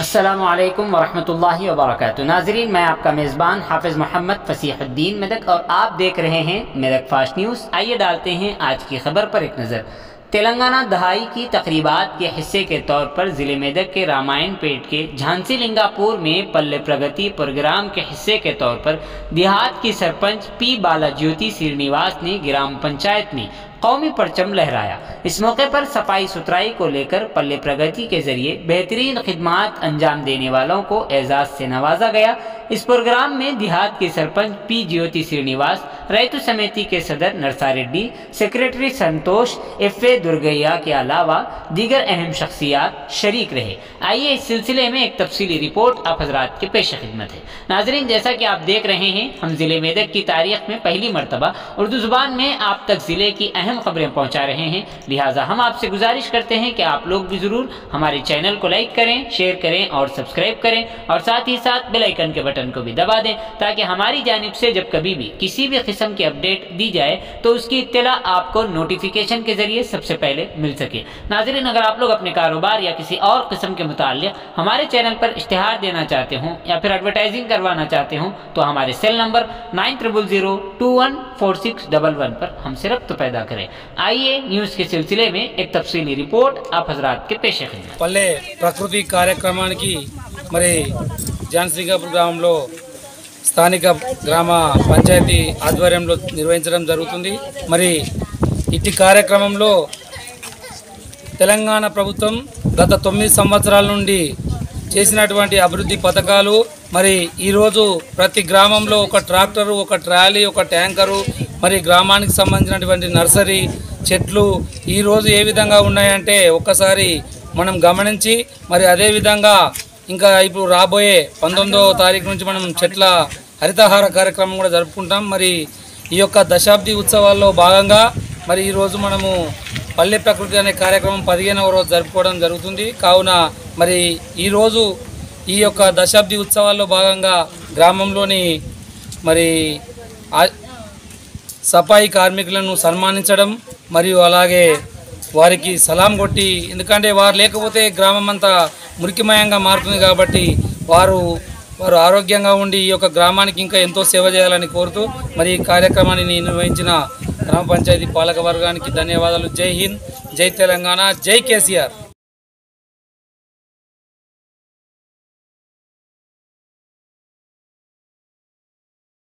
अस्सलामुअलैकुम वरहमतुल्लाहि वबरकातुहू। नाज़रीन, मैं आपका मेज़बान हाफिज़ मोहम्मद फ़सीहुद्दीन मेदक और आप देख रहे हैं मेदक फास्ट न्यूज़। आइए डालते हैं आज की खबर पर एक नज़र। तेलंगाना दहाई की तकरीबात के हिस्से के तौर पर ज़िले मेदक के रामायण पेट के झांसी लिंगापुर में पल्ले प्रगति प्रोग्राम के हिस्से के तौर पर देहात की सरपंच पी बालाज्योति श्रीनिवास ने ग्राम पंचायत में कौमी परचम लहराया। इस मौके पर सफाई सुथराई को लेकर पल्ले प्रगति के जरिए बेहतरीन खिदमात अंजाम देने वालों को एजाज से नवाजा गया। इस प्रोग्राम में देहात के सरपंच पी ज्योति श्रीनिवास, रैतु समिति के सदर नरसारेड्डी, सेक्रेटरी संतोष एफ.ए. दुर्गैया के अलावा दीगर अहम शख्सियात शरीक रहे। आइए इस सिलसिले में एक तफसीली रिपोर्ट आप हजरात के पेश खिदमत है। नाजरीन, जैसा कि आप देख रहे हैं, हम जिले मेदक की तारीख में पहली मरतबा उर्दू जुबान में आप तक जिले की अहम खबरें पहुंचा रहे हैं। लिहाजा हम आपसे गुजारिश करते हैं कि आप लोग भी ज़रूर हमारे चैनल को लाइक करें, शेयर करें और सब्सक्राइब करें और साथ ही साथ बेल आइकन के बटन को भी दबा दें ताकि हमारी जानिब से जब कभी भी किसी भी किस्म की अपडेट दी जाए तो उसकी इत्तला आपको नोटिफिकेशन के जरिए सबसे पहले मिल सके। नाज़रीन, अगर आप लोग अपने कारोबार या किसी और किस्म के मुताल्लिक़ हमारे चैनल पर इश्तिहार देना चाहते हों या फिर एडवर्टाइजिंग करवाना चाहते हों तो हमारे सेल नंबर 9000214611 पर हमसे रब्त पैदा करें। आइए न्यूज़ के सिलसिले में एक तफसीली रिपोर्ट आप हजरात के पेश खिदमत। पल्ले प्रकृति కార్యక్రమానికి మరి జాన్సింగాపూర్ గ్రామంలో స్థానిక గ్రామ పంచాయతీ ఆధ్వర్యంలో నిర్వహించడం జరుగుతుంది। మరి ఇట్టి కార్యక్రమంలో తెలంగాణ ప్రభుత్వం గత 9 సంవత్సరాల నుండి చేసినటువంటి అభివృద్ధి పథకాలు మరి ఈరోజు ప్రతి గ్రామంలో ఒక ట్రాక్టరు, ఒక ట్రాలీ, ఒక ట్యాంకరు, మరి గ్రామానికి సంబంధించినటువంటి నర్సరీ చెట్లు ఈరోజు ఏ విధంగా ఉన్నాయంటే ఒక్కసారి మనం గమనించి మరి అదేవిధంగా ఇంకా ఇప్పుడు రాబోయే 19వ తారీఖు నుంచి మనం చెట్ల హరితహార కార్యక్రమం కూడా జరుపుకుంటాం। మరి ఈ యొక్క దశాబ్ది ఉత్సవాల్లో భాగంగా మరి ఈరోజు మనము పల్లె ప్రకృతి అనే కార్యక్రమం 15వ రోజు జరుపుకోవడం జరుగుతుంది। కావున మరి ఈరోజు ఈ యొక్క దశాబ్ది ఉత్సవాల్లో భాగంగా గ్రామంలోని మరి సఫాయి కార్మికులను సన్మానించడం మరియు అలాగే వారికి సలాం కొట్టి, ఎందుకంటే వారు లేకపోతే గ్రామం అంతా మురికిమయంగా మారుతుంది కాబట్టి వారు ఆరోగ్యంగా ఉండి ఈ యొక్క గ్రామానికి ఇంకా ఎంతో సేవ చేయాలని కోరుతూ మరి ఈ కార్యక్రమాన్ని నిర్వహించిన గ్రామ పంచాయతీ పాలక వర్గానికి ధన్యవాదాలు। జై హింద్, జై తెలంగాణ, జై కేసీఆర్।